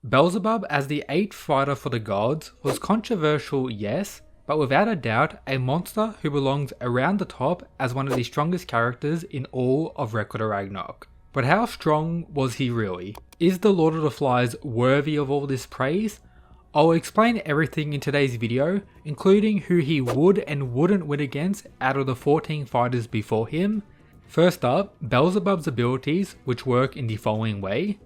Beelzebub as the 8th fighter for the gods was controversial, yes, but without a doubt a monster who belongs around the top as one of the strongest characters in all of Ragnarok. But how strong was he really? Is the Lord of the Flies worthy of all this praise? I'll explain everything in today's video, including who he would and wouldn't win against out of the 14 fighters before him. First up, Beelzebub's abilities, which work in the following way.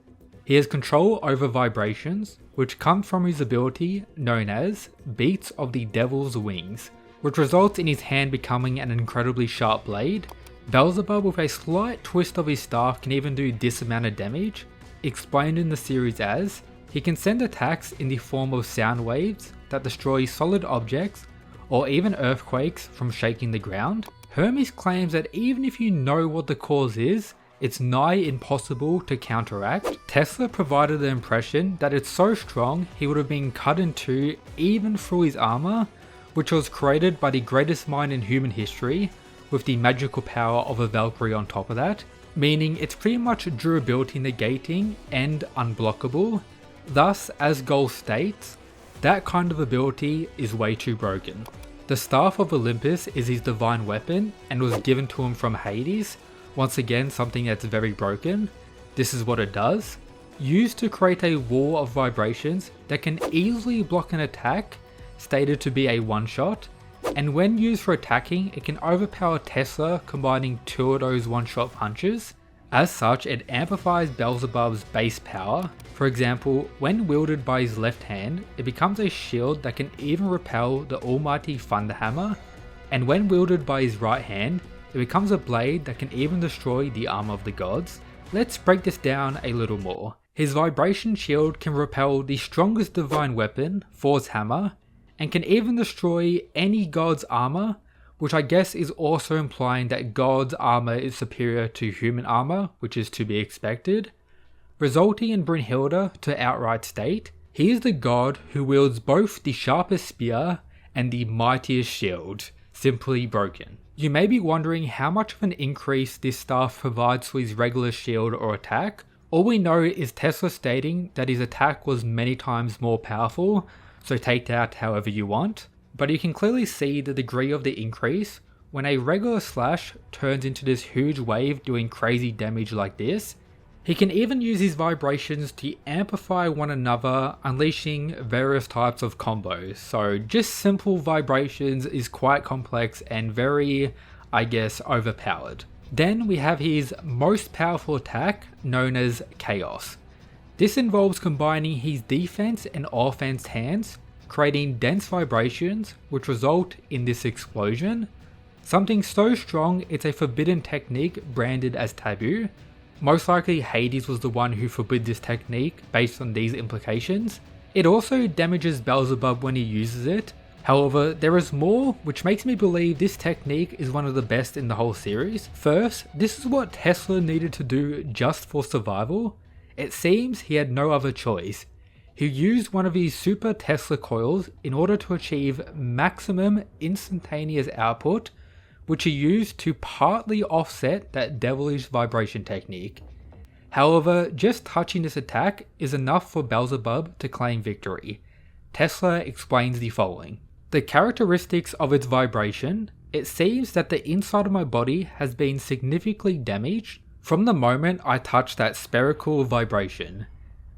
He has control over vibrations, which come from his ability known as Beats of the Devil's Wings, which results in his hand becoming an incredibly sharp blade. Beelzebub with a slight twist of his staff can even do this amount of damage, explained in the series as, he can send attacks in the form of sound waves that destroy solid objects or even earthquakes from shaking the ground. Hermes claims that even if you know what the cause is, it's nigh impossible to counteract. Tesla provided the impression that it's so strong he would have been cut in two even through his armor, which was created by the greatest mind in human history, with the magical power of a Valkyrie on top of that, meaning it's pretty much durability negating and unblockable. Thus, as Goal states, that kind of ability is way too broken. The Staff of Olympus is his divine weapon and was given to him from Hades, once again something that's very broken. This is what it does. Used to create a wall of vibrations that can easily block an attack, stated to be a one-shot, and when used for attacking it can overpower Tesla, combining two of those one-shot punches. As such, it amplifies Beelzebub's base power. For example, when wielded by his left hand, it becomes a shield that can even repel the almighty Thunderhammer, and when wielded by his right hand, it becomes a blade that can even destroy the armor of the gods. Let's break this down a little more. His vibration shield can repel the strongest divine weapon, Thor's hammer, and can even destroy any god's armor, which I guess is also implying that God's armor is superior to human armor, which is to be expected, resulting in Brynhilde to outright state, he is the god who wields both the sharpest spear and the mightiest shield, simply broken. You may be wondering how much of an increase this staff provides to his regular shield or attack. All we know is Tesla stating that his attack was many times more powerful, so take that however you want. But you can clearly see the degree of the increase when a regular slash turns into this huge wave doing crazy damage like this. He can even use his vibrations to amplify one another, unleashing various types of combos. So just simple vibrations is quite complex and very, I guess, overpowered. Then we have his most powerful attack, known as Chaos. This involves combining his defense and offense hands, creating dense vibrations which result in this explosion. Something so strong it's a forbidden technique branded as taboo. Most likely Hades was the one who forbid this technique based on these implications. It also damages Beelzebub when he uses it. However, there is more, which makes me believe this technique is one of the best in the whole series. First, this is what Tesla needed to do just for survival. It seems he had no other choice. He used one of his super Tesla coils in order to achieve maximum instantaneous output, which he used to partly offset that devilish vibration technique. However, just touching this attack is enough for Beelzebub to claim victory. Tesla explains the following. The characteristics of its vibration, it seems that the inside of my body has been significantly damaged from the moment I touched that spherical vibration.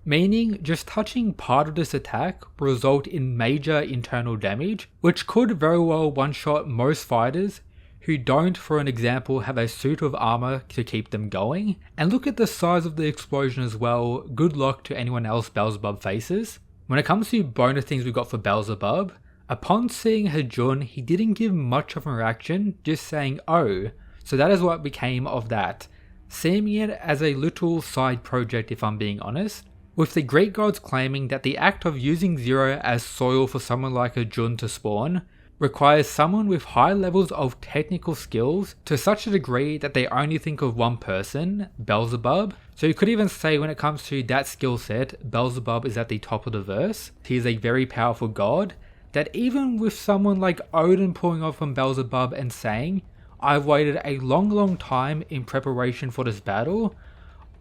Meaning just touching part of this attack will result in major internal damage, which could very well one-shot most fighters who don't, for an example, have a suit of armor to keep them going. And look at the size of the explosion as well. Good luck to anyone else Beelzebub faces. When it comes to bonus things we got for Beelzebub, upon seeing Hajun, he didn't give much of a reaction, just saying oh, so that is what became of that, seeing it as a little side project if I'm being honest. With the Greek gods claiming that the act of using Zero as soil for someone like a Jun to spawn requires someone with high levels of technical skills to such a degree that they only think of one person, Beelzebub. So you could even say when it comes to that skill set, Beelzebub is at the top of the verse. He is a very powerful god that even with someone like Odin pulling off on Beelzebub and saying, I've waited a long time in preparation for this battle,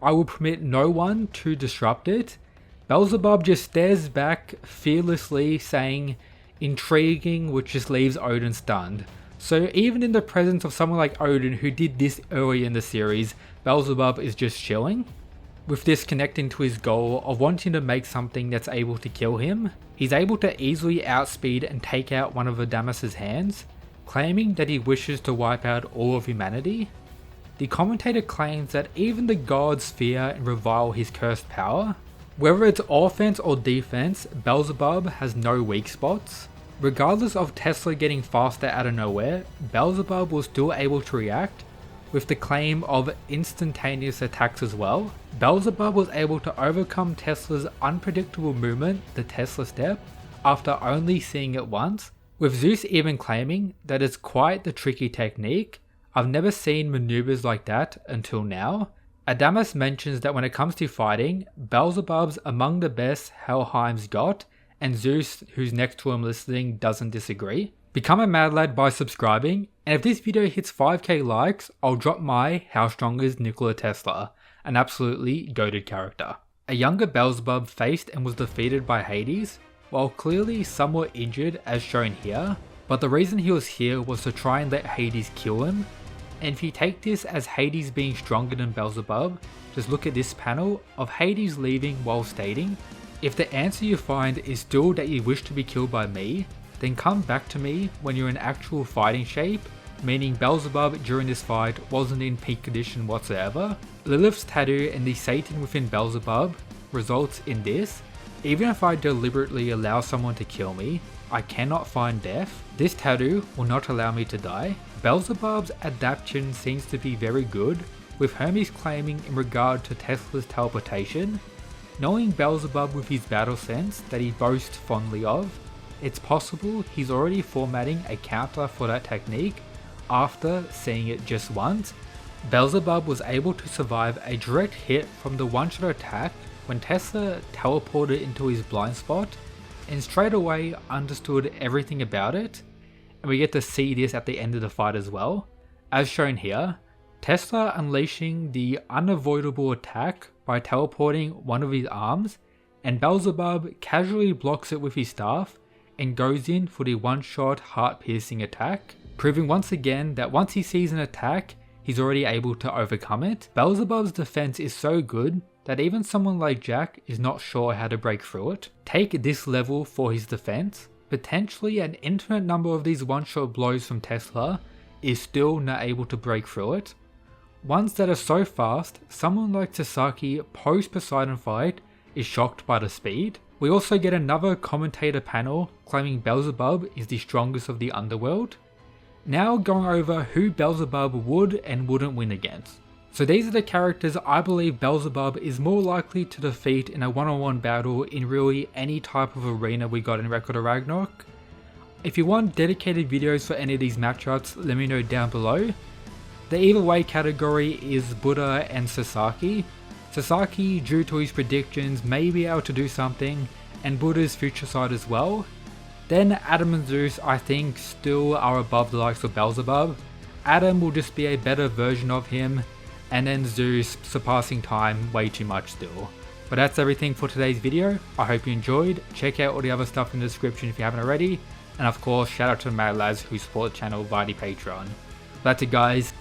I will permit no one to disrupt it, Beelzebub just stares back fearlessly, saying, "Intriguing," which just leaves Odin stunned. So even in the presence of someone like Odin who did this early in the series, Beelzebub is just chilling. With this connecting to his goal of wanting to make something that's able to kill him, he's able to easily outspeed and take out one of Adamas's hands, claiming that he wishes to wipe out all of humanity. The commentator claims that even the gods fear and revile his cursed power. Whether it's offense or defense, Beelzebub has no weak spots. Regardless of Tesla getting faster out of nowhere, Beelzebub was still able to react, with the claim of instantaneous attacks as well. Beelzebub was able to overcome Tesla's unpredictable movement, the Tesla step, after only seeing it once, with Zeus even claiming that it's quite the tricky technique. "I've never seen maneuvers like that until now." Adamas mentions that when it comes to fighting, Beelzebub's among the best Helheim's got, and Zeus, who's next to him listening, doesn't disagree. Become a mad lad by subscribing, and if this video hits 5k likes, I'll drop my How Strong is Nikola Tesla, an absolutely goated character. A younger Beelzebub faced and was defeated by Hades, while clearly somewhat injured as shown here, but the reason he was here was to try and let Hades kill him. And if you take this as Hades being stronger than Beelzebub, just look at this panel of Hades leaving while stating, "If the answer you find is still that you wish to be killed by me, then come back to me when you're in actual fighting shape," meaning Beelzebub during this fight wasn't in peak condition whatsoever. Lilith's tattoo and the Satan within Beelzebub results in this: "Even if I deliberately allow someone to kill me, I cannot find death. This tattoo will not allow me to die." Beelzebub's adaptation seems to be very good, with Hermes claiming in regard to Tesla's teleportation, knowing Beelzebub with his battle sense that he boasts fondly of, it's possible he's already formatting a counter for that technique after seeing it just once. Beelzebub was able to survive a direct hit from the one-shot attack when Tesla teleported into his blind spot, and straight away understood everything about it, and we get to see this at the end of the fight as well. As shown here, Tesla unleashing the unavoidable attack by teleporting one of his arms, and Beelzebub casually blocks it with his staff and goes in for the one-shot heart-piercing attack, proving once again that once he sees an attack, he's already able to overcome it. Beelzebub's defense is so good that even someone like Jack is not sure how to break through it. Take this level for his defense, potentially an infinite number of these one-shot blows from Tesla is still not able to break through it. Ones that are so fast, someone like Sasaki post Poseidon fight is shocked by the speed. We also get another commentator panel claiming Beelzebub is the strongest of the underworld. Now going over who Beelzebub would and wouldn't win against. So these are the characters I believe Beelzebub is more likely to defeat in a one-on-one battle in really any type of arena we got in Record of Ragnarok. If you want dedicated videos for any of these matchups, let me know down below. The either way category is Buddha and Sasaki. Sasaki, due to his predictions, may be able to do something, and Buddha's future side as well. Then Adam and Zeus I think still are above the likes of Beelzebub. Adam will just be a better version of him, and then Zeus surpassing time way too much still. But that's everything for today's video. I hope you enjoyed. Check out all the other stuff in the description if you haven't already. And of course, shout out to the Mad Lads who support the channel via the Patreon. That's it guys.